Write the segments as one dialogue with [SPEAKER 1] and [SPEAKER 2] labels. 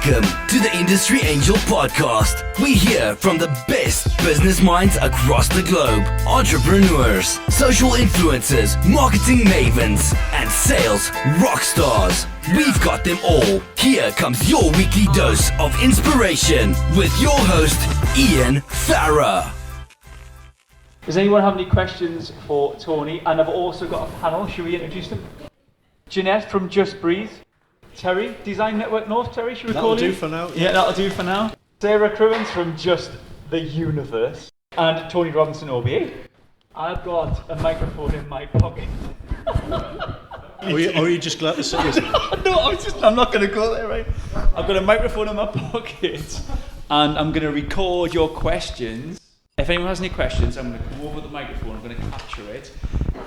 [SPEAKER 1] Welcome to the Industry Angel Podcast. We hear from the best business minds across the globe, entrepreneurs, social influencers, marketing mavens, and sales rock stars. We've got them all. Here comes your weekly dose of inspiration with your host, Ian Farrar.
[SPEAKER 2] Does anyone have any questions for Tony? And I've also got a panel. Should we introduce them? Jeanette from Just Breathe. Terry, Design Network North. Terry, should we call you?
[SPEAKER 3] That'll do for now.
[SPEAKER 2] Yeah, that'll do for now. Sarah Crewins from Just the Universe. And Tony Robinson, OBA. I've got a microphone in my pocket.
[SPEAKER 3] Are you just glad to see us?
[SPEAKER 2] No, I'm not going to go there, right? I've got a microphone in my pocket. And I'm going to record your questions. If anyone has any questions, I'm going to come over the microphone, I'm going to capture it.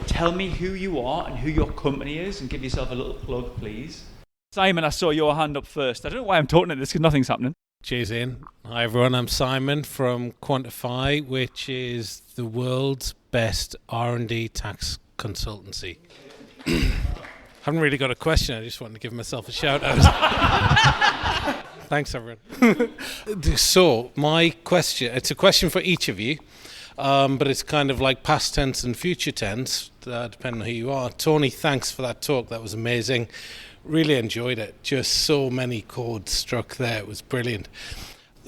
[SPEAKER 2] Tell me who you are and who your company is, and give yourself a little plug, please. Simon, I saw your hand up first. I don't know why I'm talking at this, because nothing's happening.
[SPEAKER 4] Cheers, Ian. Hi, everyone. I'm Simon from Quantify, which is the world's best R&D tax consultancy. Haven't really got a question. I just wanted to give myself a shout out. Thanks, everyone. So, my question, it's a question for each of you, but it's kind of like past tense and future tense, depending on who you are. Tony, thanks for that talk. That was amazing. Really enjoyed it. Just so many chords struck there. It was brilliant.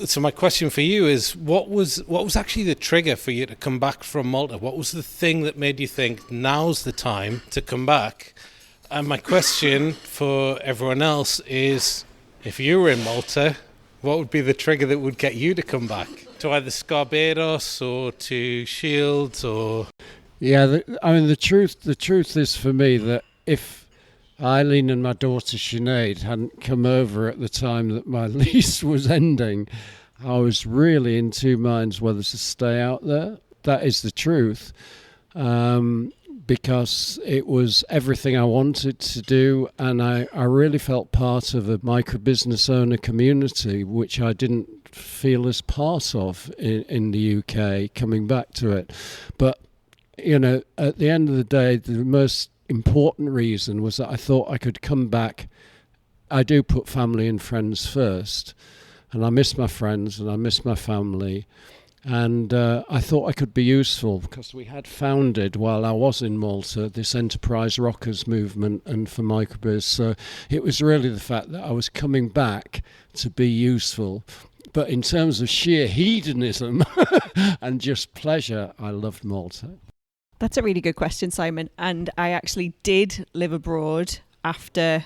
[SPEAKER 4] So my question for you is, what was actually the trigger for you to come back from Malta? What was the thing that made you think, now's the time to come back? And my question for everyone else is, if you were in Malta, what would be the trigger that would get you to come back? To either Barbados or to Shields or...
[SPEAKER 5] Yeah, the truth is for me that if Eileen and my daughter Sinead hadn't come over at the time that my lease was ending, I was really in two minds whether to stay out there. That is the truth. Because it was everything I wanted to do, and I really felt part of a microbusiness owner community, which I didn't feel as part of in the UK, coming back to it. But, you know, at the end of the day, the most important reason was that I thought I could come back. I do put family and friends first, and I miss my friends and I miss my family. And I thought I could be useful because we had founded, while I was in Malta, this Enterprise Rockers movement and for Microbiz. So it was really the fact that I was coming back to be useful. But in terms of sheer hedonism and just pleasure, I loved Malta.
[SPEAKER 6] That's a really good question, Simon. And I actually did live abroad after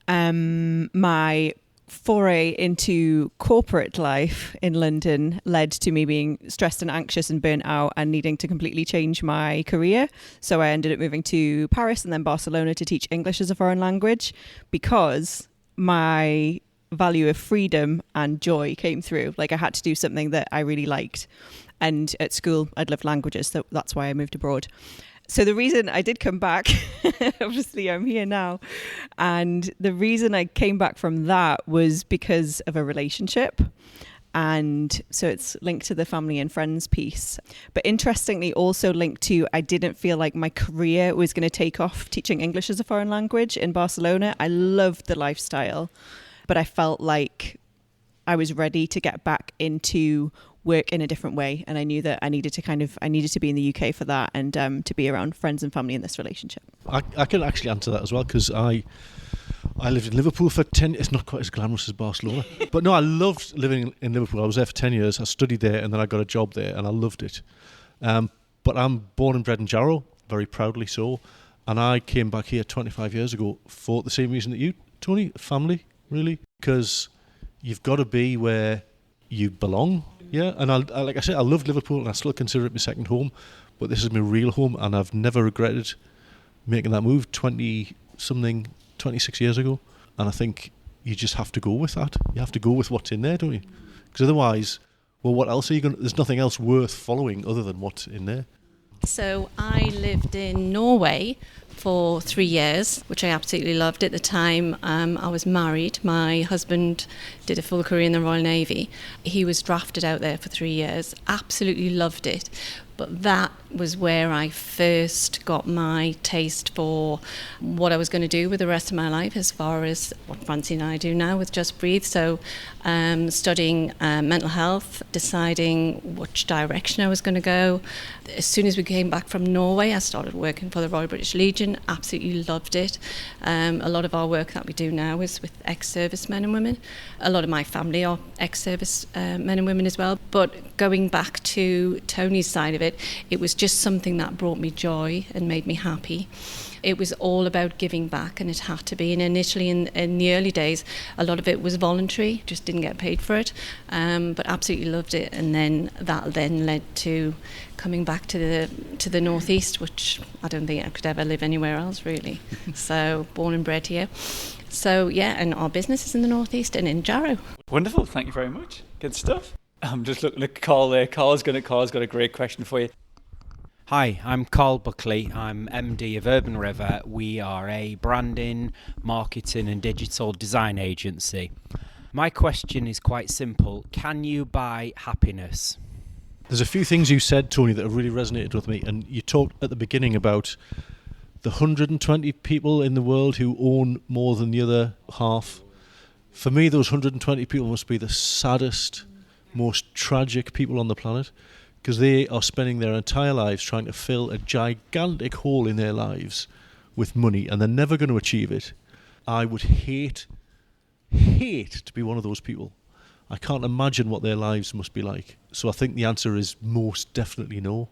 [SPEAKER 6] my foray into corporate life in London led to me being stressed and anxious and burnt out and needing to completely change my career. So I ended up moving to Paris and then Barcelona to teach English as a foreign language because my value of freedom and joy came through. Like I had to do something that I really liked. And at school, I'd loved languages, so that's why I moved abroad. So the reason I did come back, obviously I'm here now, and the reason I came back from that was because of a relationship. And so it's linked to the family and friends piece. But interestingly, also linked to, I didn't feel like my career was going to take off teaching English as a foreign language in Barcelona. I loved the lifestyle, but I felt like I was ready to get back into work in a different way, and I knew that I needed to be in the UK for that, and to be around friends and family in this relationship.
[SPEAKER 3] I can actually answer that as well, because I lived in Liverpool for 10. It's not quite as glamorous as Barcelona, but no, I loved living in Liverpool. I was there for 10 years. I studied there, and then I got a job there, and I loved it. But I'm born and bred in Jarrow, very proudly so, and I came back here 25 years ago for the same reason that you, Tony, family, really, because you've got to be where you belong. Yeah, and I like I said, I loved Liverpool and I still consider it my second home, but this is my real home, and I've never regretted making that move 26 years ago. And I think you just have to go with that. You have to go with what's in there, don't you? Because otherwise, well, what else are you going to... There's nothing else worth following other than what's in there.
[SPEAKER 7] So I lived in Norway for 3 years, which I absolutely loved. At the time, I was married. My husband did a full career in the Royal Navy. He was drafted out there for 3 years, absolutely loved it. But that was where I first got my taste for what I was going to do with the rest of my life, as far as what Francine and I do now with Just Breathe. So studying mental health, deciding which direction I was going to go. As soon as we came back from Norway, I started working for the Royal British Legion. Absolutely loved it. A lot of our work that we do now is with ex-service men and women. A lot of my family are ex-service men and women as well. But going back to Tony's side of it, it was just something that brought me joy and made me happy. It was all about giving back, and it had to be. And initially, in the early days, a lot of it was voluntary, just didn't get paid for it, but absolutely loved it. And then that led to coming back to the northeast, which I don't think I could ever live anywhere else, really. So born and bred here. So yeah, and our business is in the northeast and in Jarrow.
[SPEAKER 2] Wonderful, thank you very much. Good stuff. I'm just looking at Carl there. Carl's got a great question for you.
[SPEAKER 8] Hi, I'm Carl Buckley. I'm MD of Urban River. We are a branding, marketing and digital design agency. My question is quite simple. Can you buy happiness?
[SPEAKER 3] There's a few things you said, Tony, that have really resonated with me. And you talked at the beginning about the 120 people in the world who own more than the other half. For me, those 120 people must be the saddest, most tragic people on the planet, because they are spending their entire lives trying to fill a gigantic hole in their lives with money, and they're never going to achieve it. I would hate to be one of those people. I can't imagine what their lives must be like. So I think the answer is most definitely no.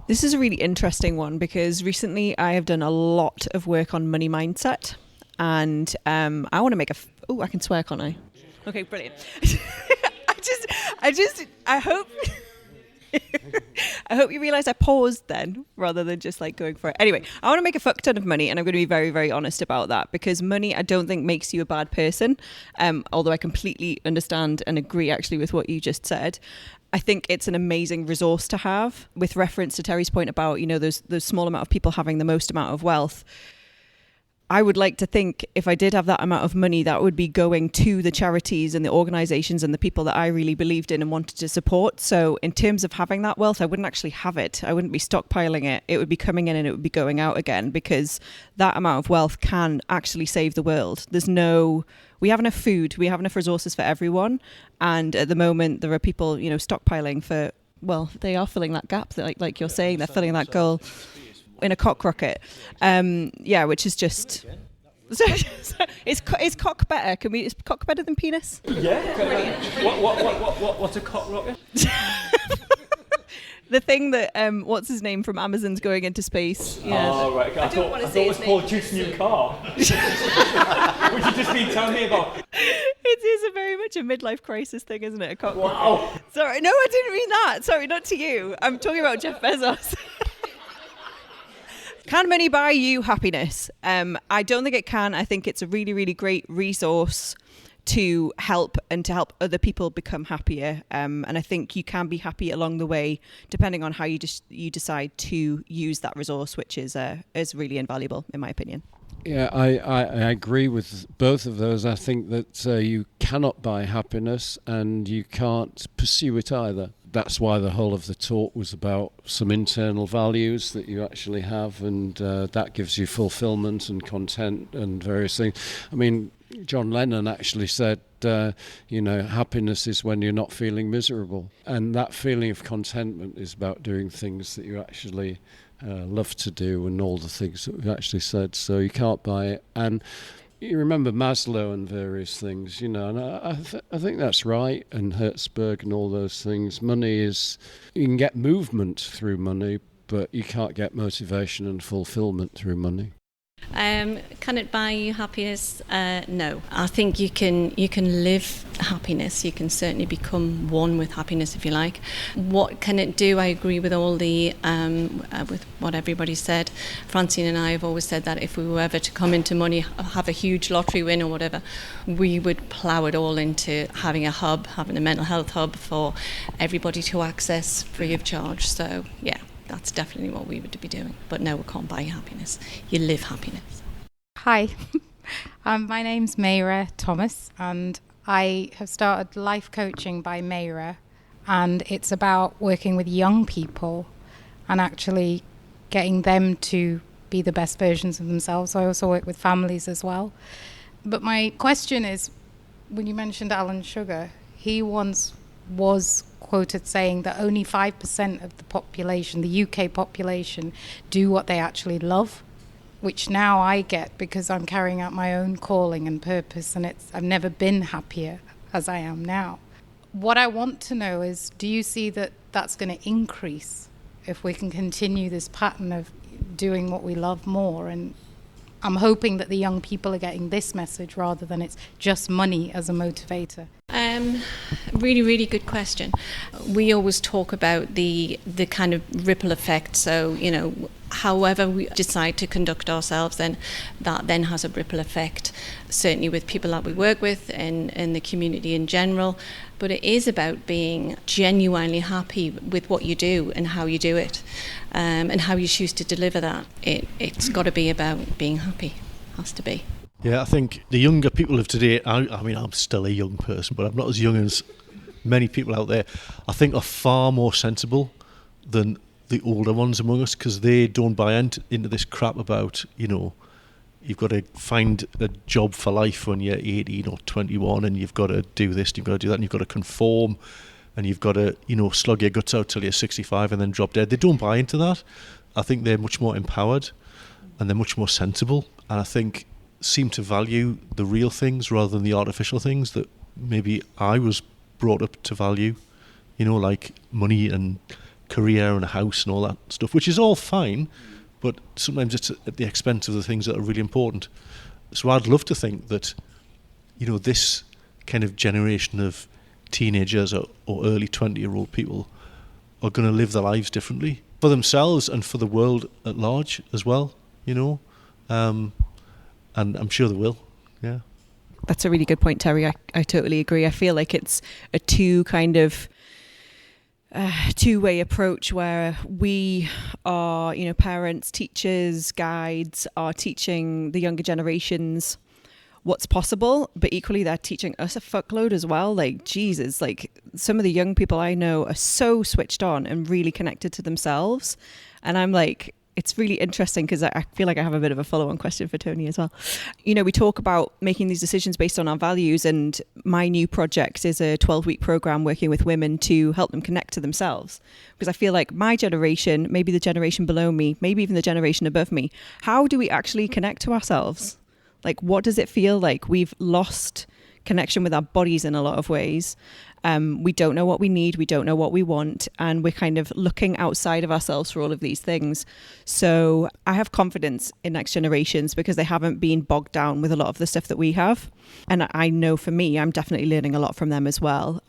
[SPEAKER 6] This is a really interesting one, because recently I have done a lot of work on money mindset, and I want to make I can swear, can't I? Okay, brilliant. I hope... I hope you realise I paused then rather than just like going for it. Anyway, I want to make a fuck ton of money, and I'm going to be very, very honest about that, because money I don't think makes you a bad person, although I completely understand and agree actually with what you just said. I think it's an amazing resource to have. With reference to Terry's point about, those small amount of people having the most amount of wealth, I would like to think if I did have that amount of money, that would be going to the charities and the organisations and the people that I really believed in and wanted to support. So in terms of having that wealth, I wouldn't actually have it. I wouldn't be stockpiling it. It would be coming in and it would be going out again, because that amount of wealth can actually save the world. We have enough food, we have enough resources for everyone. And at the moment, there are people, stockpiling for, well, they are filling that gap, like you're saying, they're filling that goal in a cock rocket, which is just. Is cock better? Is cock better than penis?
[SPEAKER 2] Yeah. What's a cock rocket?
[SPEAKER 6] The thing that what's his name from Amazon's going into space. Yeah.
[SPEAKER 2] Oh right. I thought it was Paul Duke's new car. Which you just been telling me about.
[SPEAKER 6] It is very much a midlife crisis thing, isn't it? A cock rocket.
[SPEAKER 2] Wow.
[SPEAKER 6] Sorry, no, I didn't mean that. Sorry, not to you. I'm talking about Jeff Bezos. Can money buy you happiness? I don't think it can. I think it's a really, really great resource to help other people become happier. And I think you can be happy along the way, depending on how you decide to use that resource, which is really invaluable, in my opinion.
[SPEAKER 5] Yeah, I agree with both of those. I think that you cannot buy happiness and you can't pursue it either. That's why the whole of the talk was about some internal values that you actually have, and that gives you fulfillment and content and various things. I mean, John Lennon actually said, happiness is when you're not feeling miserable. And that feeling of contentment is about doing things that you actually love to do, and all the things that we've actually said. So you can't buy it. And you remember Maslow and various things, and I think that's right, and Hertzberg and all those things. Money is, you can get movement through money, but you can't get motivation and fulfillment through money.
[SPEAKER 7] Can it buy you happiness? No. I think you can live happiness. You can certainly become one with happiness, if you like. What can it do? I agree with all the with what everybody said. Francine and I have always said that if we were ever to come into money, have a huge lottery win or whatever, we would plough it all into having a mental health hub for everybody to access free of charge. So yeah. That's definitely what we would be doing. But no, we can't buy happiness. You live happiness.
[SPEAKER 9] Hi, my name's Mayra Thomas, and I have started Life Coaching by Mayra, and it's about working with young people and actually getting them to be the best versions of themselves. I also work with families as well. But my question is, when you mentioned Alan Sugar, he once was quoted saying that only 5% of the population, the UK population, do what they actually love, which now I get because I'm carrying out my own calling and purpose, and I've never been happier as I am now. What I want to know is, do you see that that's going to increase if we can continue this pattern of doing what we love more? And I'm hoping that the young people are getting this message rather than it's just money as a motivator.
[SPEAKER 7] Really, really good question. We always talk about the kind of ripple effect. So, however we decide to conduct ourselves, then that then has a ripple effect, certainly with people that we work with and in the community in general. But it is about being genuinely happy with what you do and how you do it, and how you choose to deliver that. It's got to be about being happy. Has to be.
[SPEAKER 3] Yeah, I think the younger people of today, I mean, I'm still a young person, but I'm not as young as many people out there, I think are far more sensible than the older ones among us, because they don't buy into this crap about, you've got to find a job for life when you're 18 or 21, and you've got to do this, you've got to do that, and you've got to conform, and you've got to, slug your guts out till you're 65 and then drop dead. They don't buy into that. I think they're much more empowered and they're much more sensible, and I think seem to value the real things rather than the artificial things that maybe I was brought up to value, like money and career and a house and all that stuff, which is all fine, but sometimes it's at the expense of the things that are really important. So I'd love to think that, this kind of generation of teenagers or early 20-year-old people are going to live their lives differently for themselves and for the world at large as well, and I'm sure they will, yeah.
[SPEAKER 6] That's a really good point, Terry. I totally agree. I feel like it's a two-way approach where we are, parents, teachers, guides are teaching the younger generations what's possible, but equally they're teaching us a fuckload as well. Like, Jesus, like some of the young people I know are so switched on and really connected to themselves. And I'm like, it's really interesting because I feel like I have a bit of a follow-on question for Tony as well. We talk about making these decisions based on our values, and my new project is a 12-week program working with women to help them connect to themselves. Because I feel like my generation, maybe the generation below me, maybe even the generation above me, how do we actually connect to ourselves? Like, what does it feel like? We've lost connection with our bodies in a lot of ways. We don't know what we need, we don't know what we want, and we're kind of looking outside of ourselves for all of these things. So I have confidence in next generations because they haven't been bogged down with a lot of the stuff that we have. And I know for me, I'm definitely learning a lot from them as well.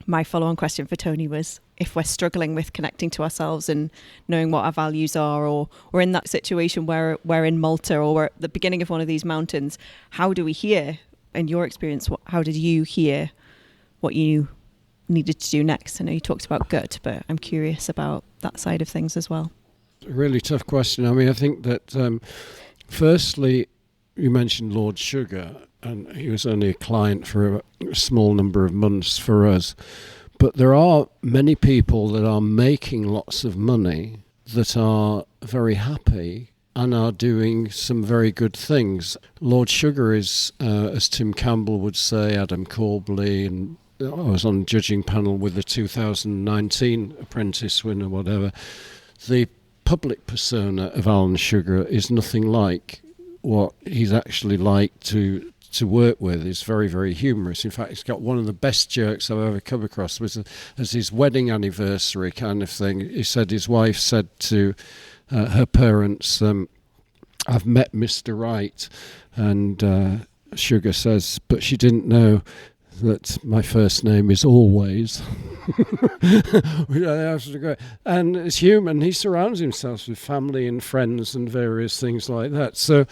[SPEAKER 6] My follow-on question for Tony was, if we're struggling with connecting to ourselves and knowing what our values are, or we're in that situation where we're in Malta or we're at the beginning of one of these mountains, how do we hear? In your experience, how did you hear what you needed to do next? I know you talked about gut, but I'm curious about that side of things as well.
[SPEAKER 5] Really tough question. I mean, I think that firstly, you mentioned Lord Sugar, and he was only a client for a small number of months for us. But there are many people that are making lots of money that are very happy and are doing some very good things. Lord Sugar is, as Tim Campbell would say, Adam Corbley, and I was on a judging panel with the 2019 Apprentice winner, whatever. The public persona of Alan Sugar is nothing like what he's actually like to work with. Is very, very humorous. In fact, he's got one of the best jokes I've ever come across, was as his wedding anniversary kind of thing. He said his wife said to her parents, I've met Mr. Right, and Sugar says, but she didn't know that my first name is Always. And it's human. He surrounds himself with family and friends and various things like that. So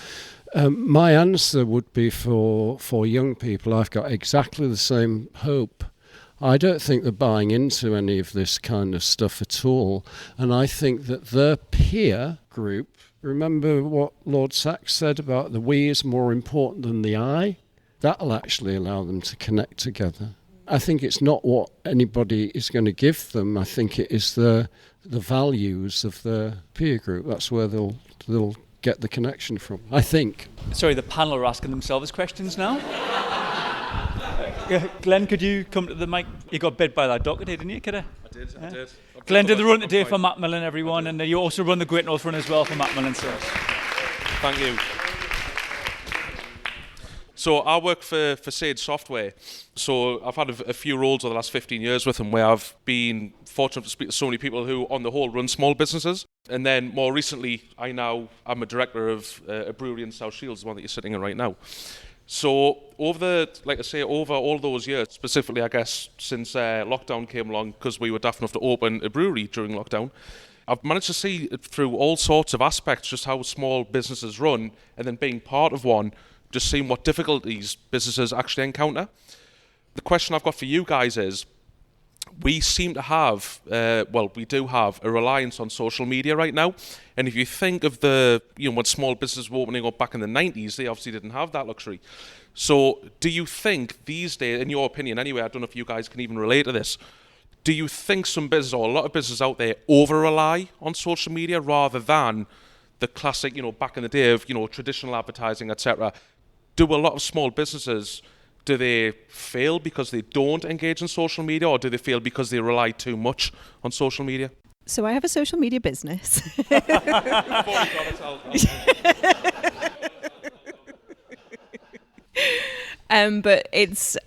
[SPEAKER 5] my answer would be for young people, I've got exactly the same hope. I don't think they're buying into any of this kind of stuff at all. And I think that their peer group, remember what Lord Sachs said about the we is more important than the I? That'll actually allow them to connect together. I think it's not what anybody is going to give them. I think it is the values of the peer group. That's where they'll get the connection from, I think.
[SPEAKER 2] Sorry, the panel are asking themselves questions now. Glenn, could you come to the mic? You got bid by that doctor, didn't you, kiddo?
[SPEAKER 10] I did.
[SPEAKER 2] Glenn did the run today for Macmillan, everyone, and you also run the Great North Run as well for Macmillan. So.
[SPEAKER 10] Thank you. So I work for Sage Software. So I've had a few roles over the last 15 years with them where I've been fortunate to speak to so many people who, on the whole, run small businesses. And then more recently, I'm a director of a brewery in South Shields, the one that you're sitting in right now. So over all those years, specifically, I guess, since lockdown came along, because we were daft enough to open a brewery during lockdown, I've managed to see through all sorts of aspects just how small businesses run, and then being part of one, just seeing what difficulties businesses actually encounter. The question I've got for you guys is, we seem to have, we do have a reliance on social media right now. And if you think of when small businesses were opening up back in the 90s, they obviously didn't have that luxury. So do you think these days, in your opinion anyway, I don't know if you guys can even relate to this, do you think some business or a lot of businesses out there over-rely on social media rather than the classic, back in the day of, traditional advertising, etc.? Do a lot of small businesses, do they fail because they don't engage in social media, or do they fail because they rely too much on social media?
[SPEAKER 6] So I have a social media business. But it's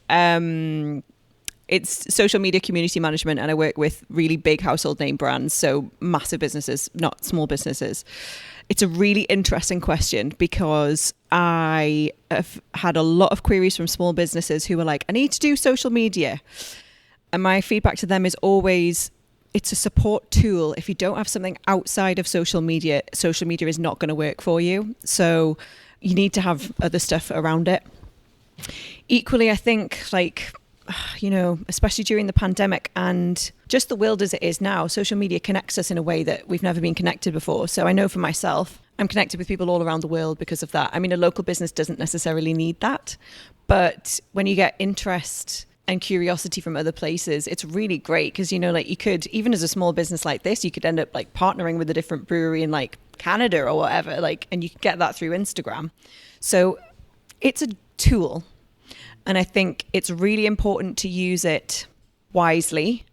[SPEAKER 6] social media community management, and I work with really big household name brands, so massive businesses, not small businesses. It's a really interesting question because I have had a lot of queries from small businesses who are like, I need to do social media. And my feedback to them is always, it's a support tool. If you don't have something outside of social media is not going to work for you. So you need to have other stuff around it. Equally, I think especially during the pandemic and just the world as it is now, social media connects us in a way that we've never been connected before. So I know for myself, I'm connected with people all around the world because of that. I mean, a local business doesn't necessarily need that, but when you get interest and curiosity from other places, it's really great because, you could, even as a small business like this, you could end up partnering with a different brewery in Canada or whatever, and you could get that through Instagram. So it's a tool. And I think it's really important to use it wisely.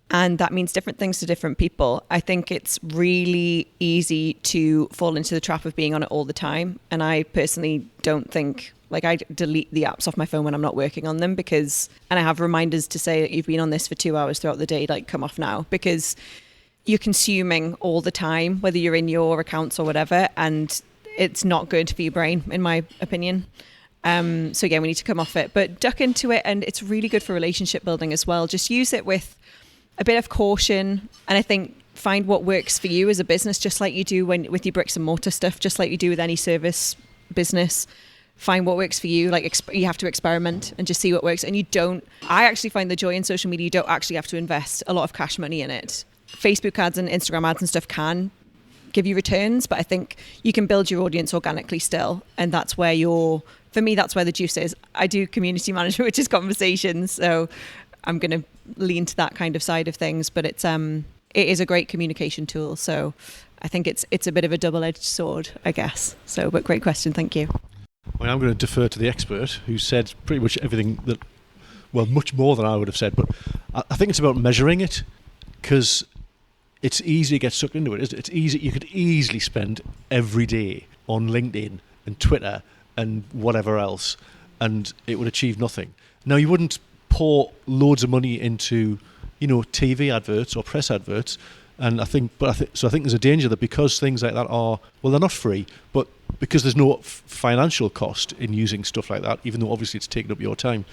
[SPEAKER 6] And that means different things to different people. I think it's really easy to fall into the trap of being on it all the time. And I personally don't think, I delete the apps off my phone when I'm not working on them and I have reminders to say that you've been on this for 2 hours throughout the day, come off now, because you're consuming all the time, whether you're in your accounts or whatever. And it's not good for your brain, in my opinion. So again, we need to come off it, but duck into it, and it's really good for relationship building as well. Just use it with a bit of caution, and I think find what works for you as a business, just like you do with your bricks and mortar stuff, just like you do with any service business. Find what works for you. You have to experiment and just see what works. And I actually find the joy in social media, you don't actually have to invest a lot of cash money in it. Facebook ads and Instagram ads and stuff can give you returns, but I think you can build your audience organically still, and that's where for me, that's where the juice is. I do community management, which is conversations, so I'm going to lean to that kind of side of things, but it is a great communication tool, so I think it's a bit of a double-edged sword, I guess. So, but great question, thank you.
[SPEAKER 3] Well, I'm going to defer to the expert who said pretty much everything much more than I would have said, but I think it's about measuring it, because it's easy to get sucked into it. It's easy. You could easily spend every day on LinkedIn and Twitter and whatever else, and it would achieve nothing. Now, you wouldn't pour loads of money into, TV adverts or press adverts, and I think there's a danger that because things like that they're not free, but because there's no financial cost in using stuff like that, even though obviously it's taking up your time,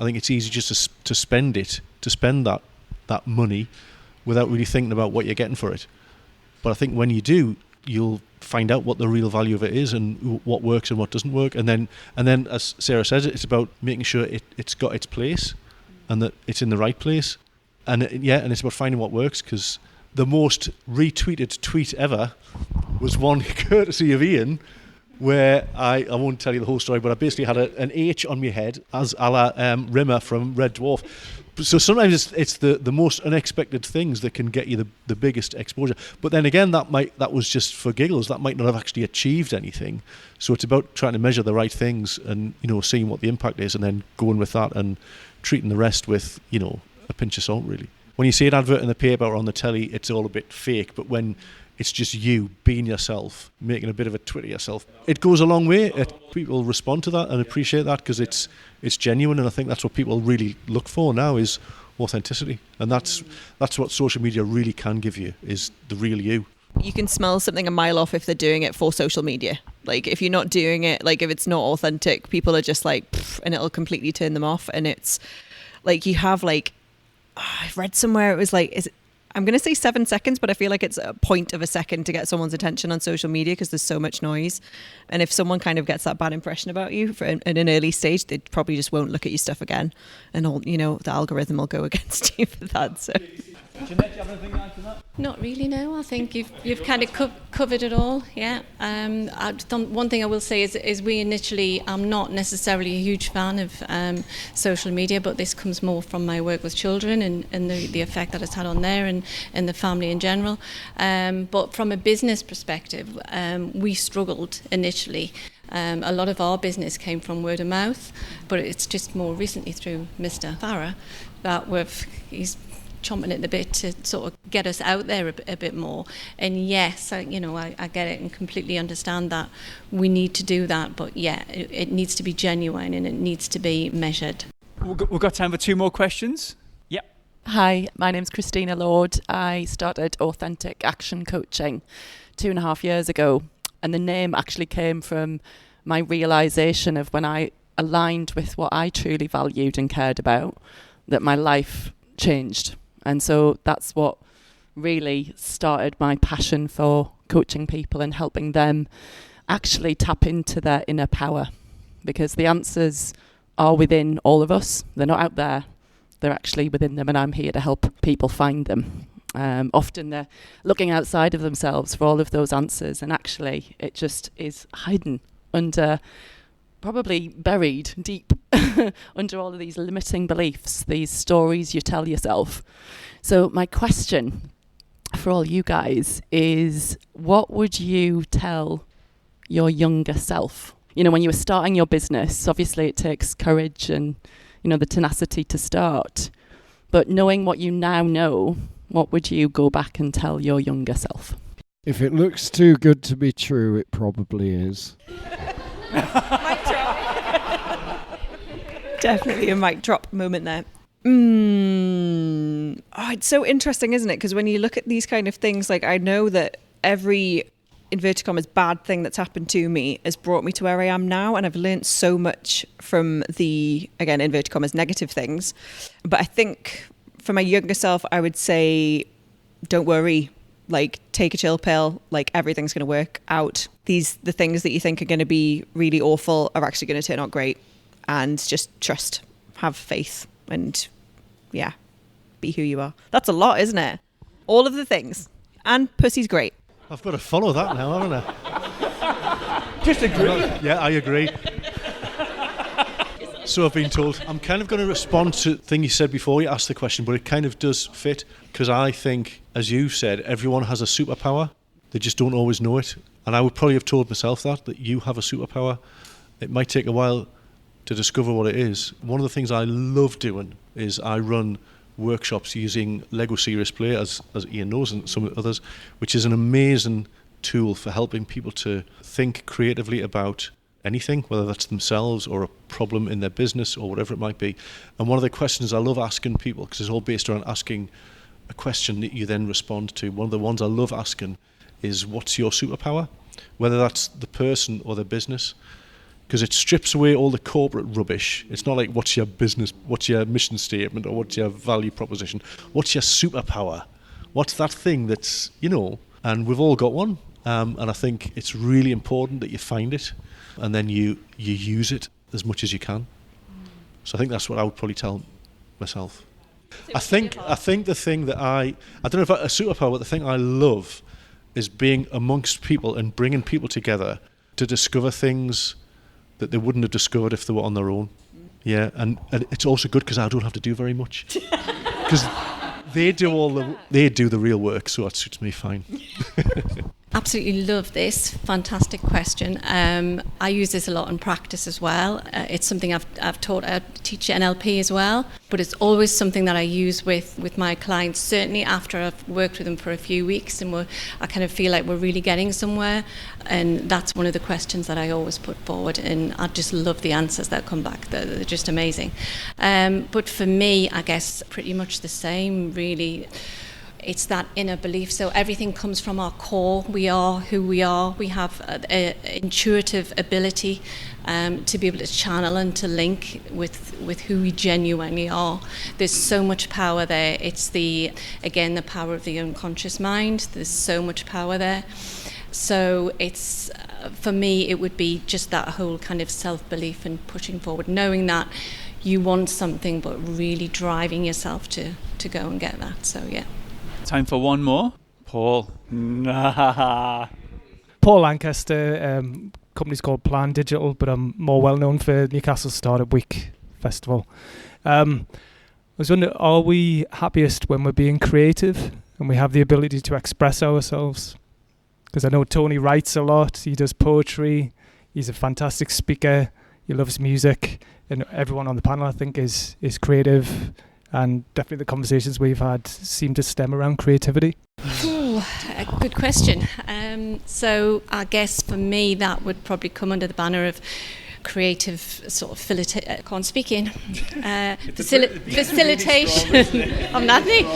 [SPEAKER 3] I think it's easy just to spend that money without really thinking about what you're getting for it. But I think when you do, you'll find out what the real value of it is and what works and what doesn't work. And then as Sarah says, it's about making sure it's got its place and that it's in the right place. And it's about finding what works, because the most retweeted tweet ever was one courtesy of Ian, where I won't tell you the whole story, but I basically had an H on my head as a la Rimmer from Red Dwarf. So sometimes it's the most unexpected things that can get you the biggest exposure. But then again, that was just for giggles. That might not have actually achieved anything. So it's about trying to measure the right things and, seeing what the impact is and then going with that and treating the rest with, a pinch of salt, really. When you see an advert in the paper or on the telly, it's all a bit fake. But when it's just you being yourself, making a bit of a twit of yourself, it goes a long way. People respond to that and appreciate that because it's genuine, and I think that's what people really look for now is authenticity, and that's what social media really can give you, is the real you.
[SPEAKER 6] You can smell something a mile off if they're doing it for social media. Like if you're not doing it, like if it's not authentic, people are just like, pff, and it'll completely turn them off. And it's like you have like, I've read somewhere it was like, I'm going to say 7 seconds, but I feel like it's a point of a second to get someone's attention on social media because there's so much noise. And if someone kind of gets that bad impression about you in an early stage, they probably just won't look at your stuff again. And all, the algorithm will go against you for that. So.
[SPEAKER 2] Jeanette, do you have anything to add to that?
[SPEAKER 7] Not really, no. I think you've kind of covered it all, yeah. One thing I will say is we initially, I'm not necessarily a huge fan of social media, but this comes more from my work with children and the effect that it's had on there and the family in general. But from a business perspective, we struggled initially. A lot of our business came from word of mouth, but it's just more recently through Mr. Farrar that he's chomping at the bit to sort of get us out there a bit more. And yes, I get it and completely understand that we need to do that, but yeah, it needs to be genuine and it needs to be measured.
[SPEAKER 2] We've got time for 2 more questions. Yep.
[SPEAKER 11] Hi, my name's Christina Lord. I started Authentic Action Coaching 2.5 years ago, and the name actually came from my realisation of when I aligned with what I truly valued and cared about, that my life changed. And so that's what really started my passion for coaching people and helping them actually tap into their inner power, because the answers are within all of us. They're not out there. They're actually within them, and I'm here to help people find them. Often they're looking outside of themselves for all of those answers, and actually it just is hidden under, probably buried deep under all of these limiting beliefs, these stories you tell yourself. So my question for all you guys is, what would you tell your younger self? When you were starting your business, obviously it takes courage and, the tenacity to start. But knowing what you now know, what would you go back and tell your younger self?
[SPEAKER 5] If it looks too good to be true, it probably is.
[SPEAKER 6] Mic drop. Definitely a mic drop moment there. It's so interesting, isn't it? Because when you look at these kind of things, like I know that every inverted commas bad thing that's happened to me has brought me to where I am now, and I've learned so much from the, again, inverted commas negative things. But I think for my younger self, I would say, don't worry. Like, take a chill pill, like everything's going to work out. The things that you think are going to be really awful are actually going to turn out great. And just trust, have faith, and yeah, be who you are. That's a lot, isn't it? All of the things. And pussy's great.
[SPEAKER 3] I've got to follow that now, haven't I?
[SPEAKER 2] Just agree.
[SPEAKER 3] Yeah, I agree. So I've been told. I'm kind of going to respond to the thing you said before you asked the question, but it kind of does fit, because I think, as you said, everyone has a superpower. They just don't always know it. And I would probably have told myself that you have a superpower. It might take a while to discover what it is. One of the things I love doing is I run workshops using Lego Serious Play, as Ian knows, and some others, which is an amazing tool for helping people to think creatively about anything, whether that's themselves or a problem in their business or whatever it might be. And one of the questions I love asking people, because it's all based around asking a question that you then respond to, one of the ones I love asking is, what's your superpower? Whether that's the person or the business, because it strips away all the corporate rubbish. It's not like, what's your business, what's your mission statement, or what's your value proposition? What's your superpower? What's that thing that's, and we've all got one. And I think it's really important that you find it and then you use it as much as you can. So I think that's what I would probably tell myself. I think the thing that I don't know if a superpower, but the thing I love is being amongst people and bringing people together to discover things that they wouldn't have discovered if they were on their own. Yeah, and it's also good because I don't have to do very much. Because they do the real work, so that suits me fine.
[SPEAKER 7] Absolutely love this. Fantastic question. I use this a lot in practice as well. It's something I've taught. I teach NLP as well, but it's always something that I use with my clients. Certainly after I've worked with them for a few weeks, and I kind of feel like we're really getting somewhere. And that's one of the questions that I always put forward, and I just love the answers that come back. They're just amazing. But for me, I guess pretty much the same, really. It's that inner belief. So everything comes from our core. We are who we are. We have an intuitive ability to be able to channel and to link with who we genuinely are. There's so much power there. It's the power of the unconscious mind. There's so much power there. So it's, for me, it would be just that whole kind of self-belief and pushing forward, knowing that you want something, but really driving yourself to go and get that. So, yeah.
[SPEAKER 2] Time for one more. Paul.
[SPEAKER 12] Paul Lancaster, company's called Plan Digital, but I'm more well known for Newcastle Startup Week Festival. I was wondering, are we happiest when we're being creative and we have the ability to express ourselves? Because I know Tony writes a lot, he does poetry, he's a fantastic speaker, he loves music, and everyone on the panel I think is creative. And definitely the conversations we've had seem to stem around creativity.
[SPEAKER 7] Ooh, a good question. So I guess for me that would probably come under the banner of creative sort of facilitation. I'm nothing.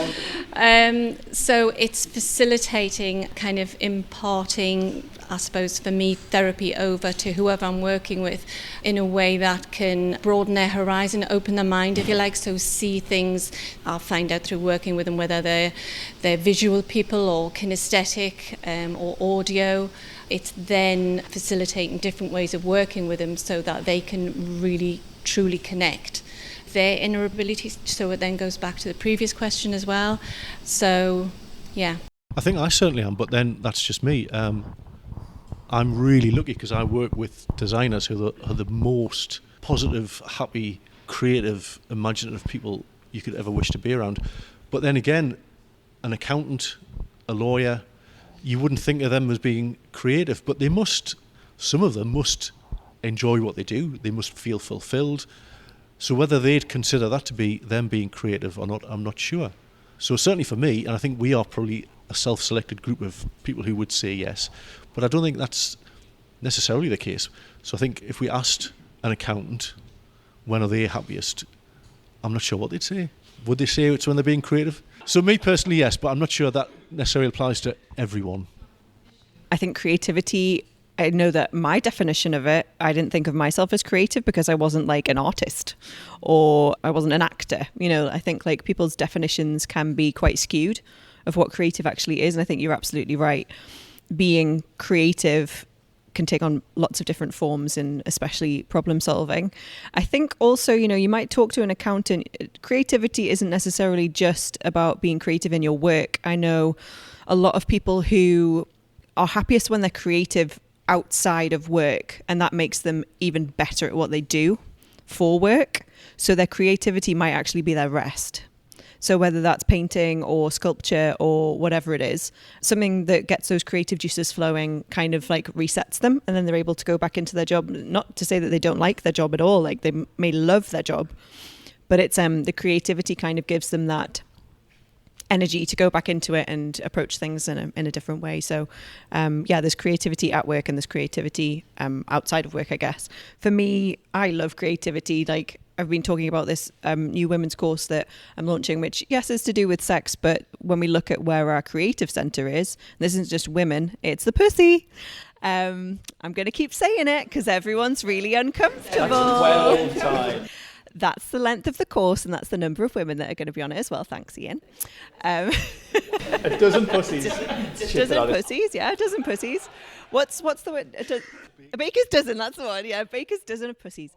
[SPEAKER 7] So it's facilitating, kind of imparting, I suppose for me, therapy over to whoever I'm working with in a way that can broaden their horizon, open their mind, if you like, so see things. I'll find out through working with them whether they're visual people or kinesthetic or audio. It's then facilitating different ways of working with them so that they can really, truly connect their inner abilities. So it then goes back to the previous question as well. So, yeah.
[SPEAKER 3] I think I certainly am, but then that's just me. I'm really lucky because I work with designers who are the most positive, happy, creative, imaginative people you could ever wish to be around. But then again, an accountant, a lawyer, you wouldn't think of them as being creative, but some of them must enjoy what they do. They must feel fulfilled. So whether they'd consider that to be them being creative or not, I'm not sure. So certainly for me, and I think we are probably a self-selected group of people who would say yes, but I don't think that's necessarily the case. So I think if we asked an accountant, when are they happiest, I'm not sure what they'd say. Would they say it's when they're being creative? So me personally, yes, but I'm not sure that necessarily applies to everyone.
[SPEAKER 6] I think creativity, I know that my definition of it, I didn't think of myself as creative because I wasn't like an artist or I wasn't an actor. You know, I think like people's definitions can be quite skewed of what creative actually is. And I think you're absolutely right. Being creative can take on lots of different forms, and especially problem solving. I think also, you know, you might talk to an accountant. Creativity isn't necessarily just about being creative in your work. I know a lot of people who are happiest when they're creative outside of work, and that makes them even better at what they do for work. So their creativity might actually be their rest. So whether that's painting or sculpture or whatever it is, something that gets those creative juices flowing kind of like resets them, and then they're able to go back into their job. Not to say that they don't like their job at all, like they may love their job, but it's the creativity kind of gives them that energy to go back into it and approach things in a different way. So there's creativity at work and there's creativity outside of work, I guess. For me, I love creativity. Like I've been talking about this new women's course that I'm launching, which yes is to do with sex, but when we look at where our creative centre is, this isn't just women, it's the pussy. I'm going to keep saying it because everyone's really uncomfortable.
[SPEAKER 2] 12 times.
[SPEAKER 6] That's the length of the course, and that's the number of women that are going to be on it as well. Thanks, Ian.
[SPEAKER 2] A dozen pussies.
[SPEAKER 6] A dozen pussies. What's the word? A baker's dozen, that's the one. Yeah, a baker's dozen of pussies.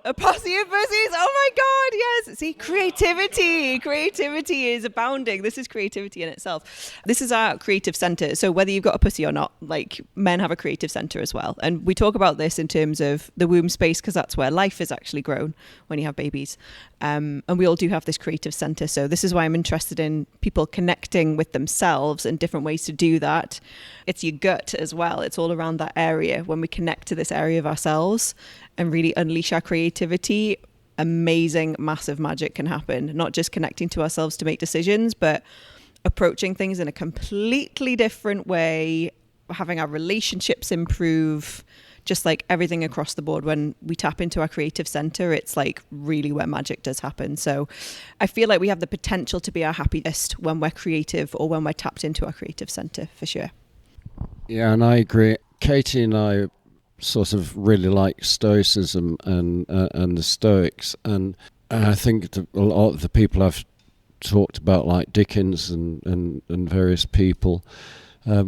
[SPEAKER 6] A posse of pussies. Oh my God, yes. See, creativity is abounding. This is creativity in itself. This is our creative center. So whether you've got a pussy or not, like, men have a creative center as well. And we talk about this in terms of the womb space, because that's where life is actually grown when you have babies. And we all do have this creative center. So this is why I'm interested in people connecting with themselves and different ways to do that. It's your gut as well. It's all around that area. When we connect to this area of ourselves and really unleash our creativity, amazing, massive magic can happen. Not just connecting to ourselves to make decisions, but approaching things in a completely different way, having our relationships improve, just like everything across the board. When we tap into our creative center, it's like really where magic does happen. So I feel like we have the potential to be our happiest when we're creative or when we're tapped into our creative center, for sure. Yeah, and I agree. Katie and I sort of really like Stoicism and the Stoics, and I think a lot of the people I've talked about, like Dickens and various people,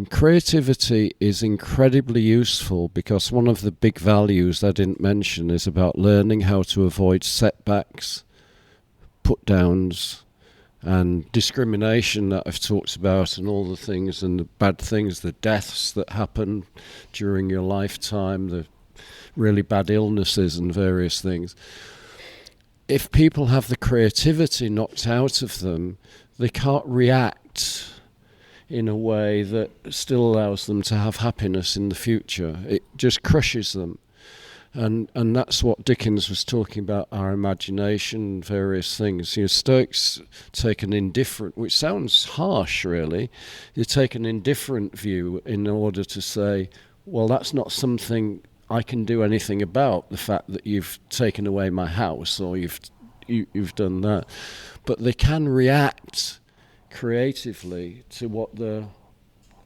[SPEAKER 6] creativity is incredibly useful, because one of the big values I didn't mention is about learning how to avoid setbacks, put downs, and discrimination that I've talked about, and all the things and the bad things, the deaths that happen during your lifetime, the really bad illnesses and various things. If people have the creativity knocked out of them, they can't react in a way that still allows them to have happiness in the future. It just crushes them. And that's what Dickens was talking about, our imagination and various things. You know, Stoics take an indifferent, which sounds harsh really, you take an indifferent view in order to say, well, that's not something I can do anything about, the fact that you've taken away my house or you've done that. But they can react creatively to what they're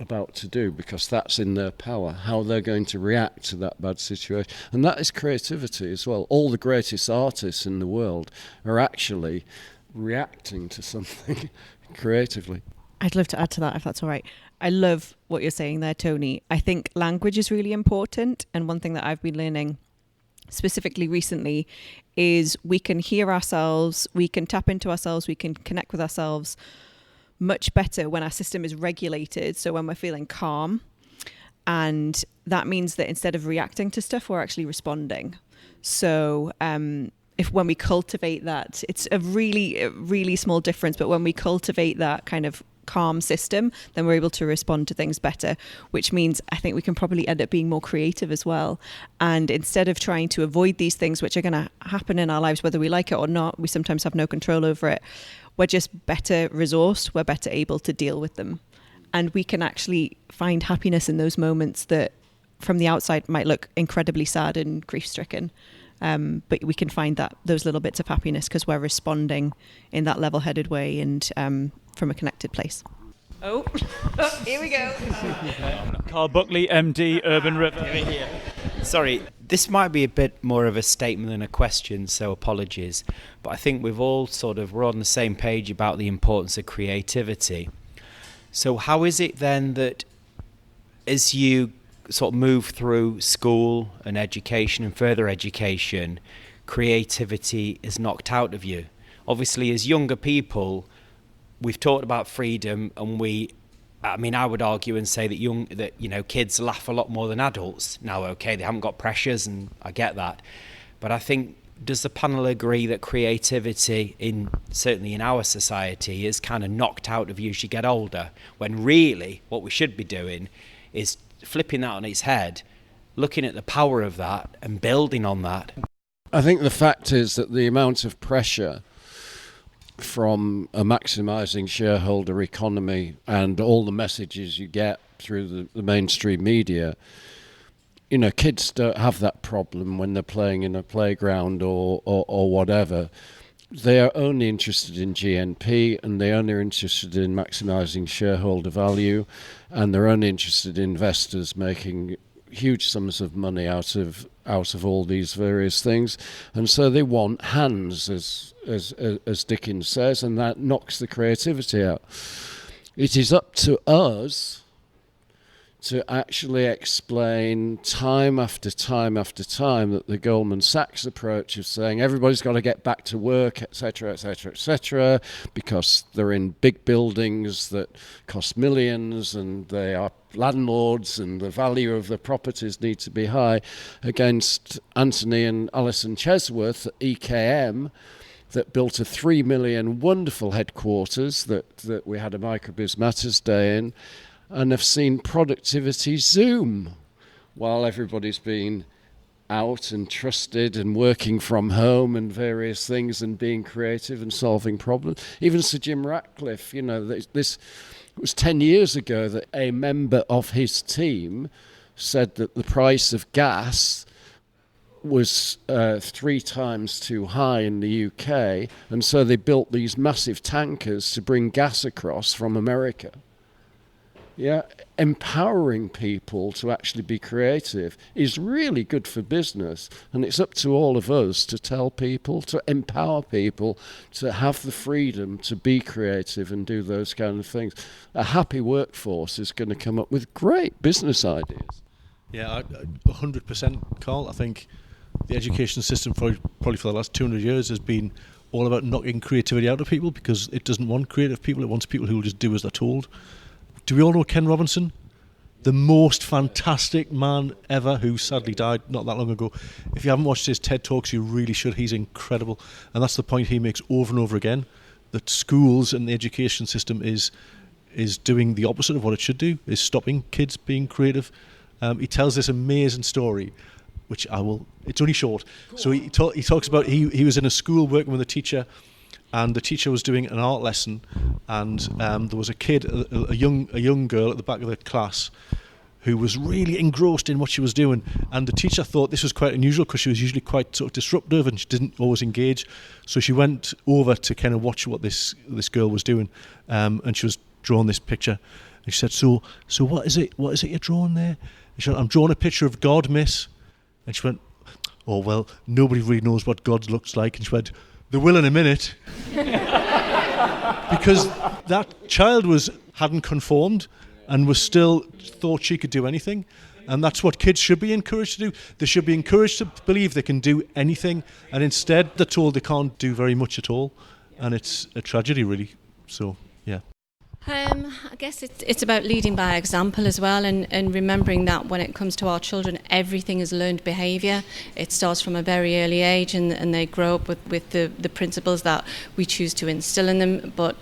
[SPEAKER 6] about to do, because that's in their power, how they're going to react to that bad situation. And that is creativity as well. All the greatest artists in the world are actually reacting to something creatively. I'd love to add to that, if that's all right. I love what you're saying there, Tony. I think language is really important, and one thing that I've been learning specifically recently is we can hear ourselves, we can tap into ourselves, we can connect with ourselves much better when our system is regulated. So when we're feeling calm, and that means that instead of reacting to stuff, we're actually responding. So when we cultivate that, it's a really small difference, but when we cultivate that kind of calm system, then we're able to respond to things better, which means I think we can probably end up being more creative as well. And instead of trying to avoid these things, which are going to happen in our lives, whether we like it or not, we sometimes have no control over it. We're just better resourced, we're better able to deal with them. And we can actually find happiness in those moments that from the outside might look incredibly sad and grief-stricken. But we can find those little bits of happiness because we're responding in that level-headed way and from a connected place. Oh, here we go.
[SPEAKER 2] Carl Buckley, MD, Urban River.
[SPEAKER 8] Sorry, this might be a bit more of a statement than a question, so apologies. But I think we're on the same page about the importance of creativity. So how is it then that as you sort of move through school and education and further education, creativity is knocked out of you? Obviously, as younger people, we've talked about freedom, and I would argue and say that kids laugh a lot more than adults. Now, okay, they haven't got pressures, and I get that. But I think, does the panel agree that creativity, certainly in our society, is kind of knocked out of you as you get older, when really what we should be doing is flipping that on its head, looking at the power of that and building on that?
[SPEAKER 5] I think the fact is that the amount of pressure from a maximising shareholder economy and all the messages you get through the mainstream media, kids don't have that problem when they're playing in a playground or whatever. They are only interested in GNP, and they're only interested in maximising shareholder value, and they're only interested in investors making huge sums of money out of all these various things. And so they want hands, as Dickens says, and that knocks the creativity out. It is up to us to actually explain time after time after time that the Goldman Sachs approach of saying everybody's got to get back to work, etc., etc., etc., because they're in big buildings that cost millions and they are landlords and the value of the properties need to be high, against Anthony and Alison Chesworth at EKM, that built a 3 million wonderful headquarters that we had a Microbiz Matters Day in, and have seen productivity zoom while everybody's been out and trusted and working from home and various things and being creative and solving problems. Even Sir Jim Ratcliffe, this was 10 years ago that a member of his team said that the price of gas was 3 times too high in the UK, and so they built these massive tankers to bring gas across from America. Yeah, empowering people to actually be creative is really good for business, and it's up to all of us to tell people, to empower people to have the freedom to be creative and do those kind of things. A happy workforce is going to come up with great business ideas.
[SPEAKER 3] Yeah, 100%, Carl. I think the education system probably for the last 200 years has been all about knocking creativity out of people, because it doesn't want creative people, it wants people who will just do as they're told. Do we all know Ken Robinson? The most fantastic man ever, who sadly died not that long ago. If you haven't watched his TED Talks, you really should. He's incredible. And that's the point he makes over and over again, that schools and the education system is doing the opposite of what it should do, is stopping kids being creative. He tells this amazing story, which it's only short. So he talks about he was in a school working with a teacher, and the teacher was doing an art lesson, and there was a kid, a young girl at the back of the class, who was really engrossed in what she was doing, and the teacher thought this was quite unusual because she was usually quite sort of disruptive and she didn't always engage. So she went over to kind of watch what this girl was doing, and she was drawing this picture, and she said, "So what is it you're drawing there?" And she went, "I'm drawing a picture of God, miss." And she went, "Oh well, nobody really knows what God looks like." And she went, "They will in a minute." Because that child hadn't conformed and was still thought she could do anything. And that's what kids should be encouraged to do. They should be encouraged to believe they can do anything, and instead they're told they can't do very much at all. And it's a tragedy, really. So, yeah.
[SPEAKER 7] I guess it's about leading by example as well, and remembering that when it comes to our children, everything is learned behaviour. It starts from a very early age, and they grow up with the principles that we choose to instill in them. But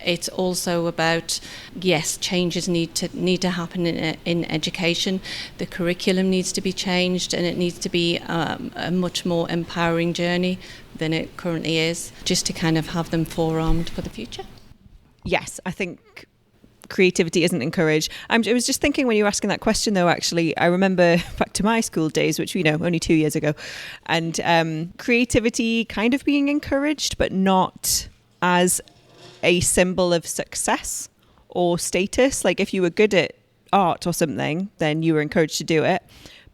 [SPEAKER 7] it's also about, yes, changes need to happen in education. The curriculum needs to be changed, and it needs to be a much more empowering journey than it currently is, just to kind of have them forearmed for the future.
[SPEAKER 6] Yes, I think creativity isn't encouraged. I was just thinking when you were asking that question, though, actually, I remember back to my school days, which, only 2 years ago, and creativity kind of being encouraged, but not as a symbol of success or status. Like if you were good at art or something, then you were encouraged to do it,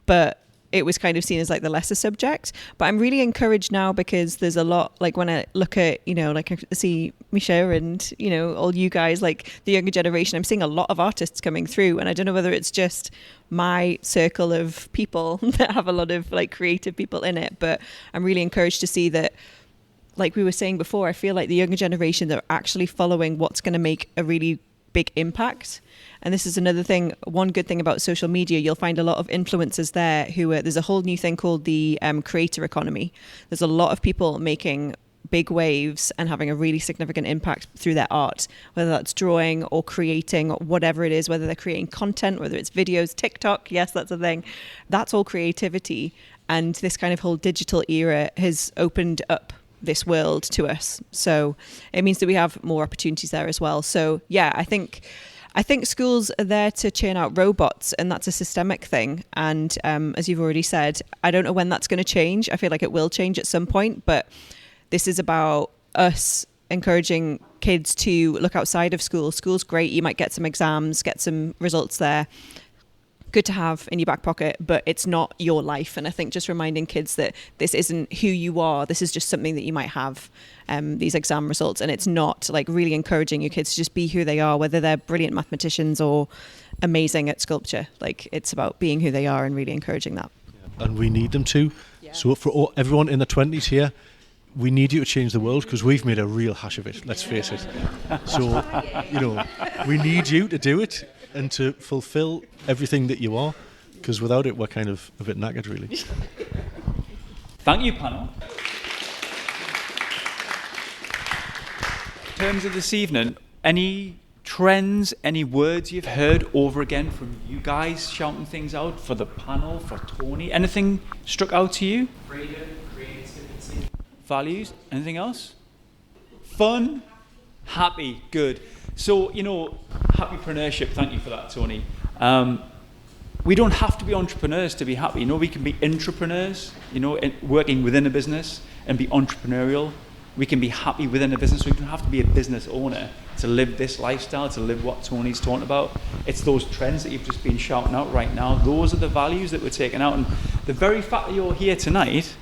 [SPEAKER 6] but it was kind of seen as like the lesser subject. But I'm really encouraged now, because there's a lot, like when I look at, like I see Misha and, all you guys, like the younger generation, I'm seeing a lot of artists coming through. And I don't know whether it's just my circle of people that have a lot of like creative people in it, but I'm really encouraged to see that, like we were saying before, I feel like the younger generation, they're actually following what's going to make a really big impact. And this is another thing, one good thing about social media, you'll find a lot of influencers there there's a whole new thing called the creator economy. There's a lot of people making big waves and having a really significant impact through their art, whether that's drawing or creating, or whatever it is, whether they're creating content, whether it's videos, TikTok, yes, that's a thing. That's all creativity. And this kind of whole digital era has opened up this world to us. So it means that we have more opportunities there as well. So yeah, I think schools are there to churn out robots, and that's a systemic thing. And as you've already said, I don't know when that's going to change. I feel like it will change at some point, but this is about us encouraging kids to look outside of school. School's great. You might get some exams, get some results there. good to have in your back pocket, but it's not your life. And I think just reminding kids that this isn't who you are. This is just something that you might have, these exam results. And it's not, like, really encouraging your kids to just be who they are, whether they're brilliant mathematicians or amazing at sculpture. Like, it's about being who they are and really encouraging that.
[SPEAKER 3] And we need them to. Yeah. So for everyone in the 20s here, we need you to change the world, because we've made a real hash of it, let's face it. So, we need you to do it and to fulfill everything that you are, because without it, we're kind of a bit knackered, really.
[SPEAKER 2] Thank you, panel. In terms of this evening, any trends, any words you've heard over again from you guys shouting things out for the panel, for Tony? Anything struck out to you?
[SPEAKER 8] Freedom, creativity.
[SPEAKER 2] Values, anything else? Fun, happy, good. So, happypreneurship, thank you for that, Tony. We don't have to be entrepreneurs to be happy. We can be intrapreneurs, working within a business and be entrepreneurial. We can be happy within a business. We don't have to be a business owner to live this lifestyle, to live what Tony's talking about. It's those trends that you've just been shouting out right now. Those are the values that we're taking out. And the very fact that you're here tonight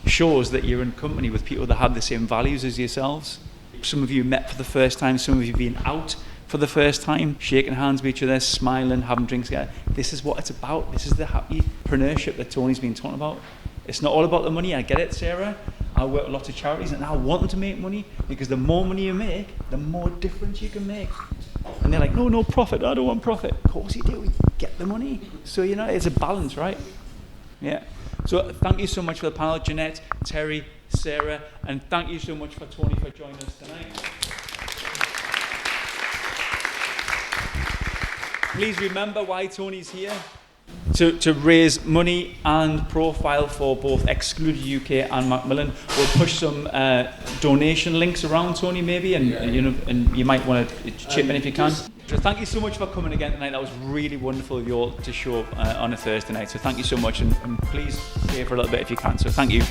[SPEAKER 2] shows that you're in company with people that have the same values as yourselves. Some of you met for the first time, some of you been out for the first time, shaking hands with each other, smiling, having drinks together. This is what it's about. This is the happypreneurship that Tony's been talking about. It's not all about the money. I get it, Sarah. I work with lots of charities and I want them to make money, because the more money you make, the more difference you can make. And they're like, no profit. I don't want profit. Of course you do. Get the money. So, it's a balance, right? Yeah. So thank you so much for the panel, Jeanette, Terry, Sarah, and thank you so much for Tony for joining us tonight. Please remember why Tony's here. To raise money and profile for both Excluded UK and Macmillan. We'll push some donation links around, Tony, maybe, and you might want to chip in if you can. So thank you so much for coming again tonight. That was really wonderful of you all to show up on a Thursday night. So thank you so much, and please stay for a little bit if you can. So thank you.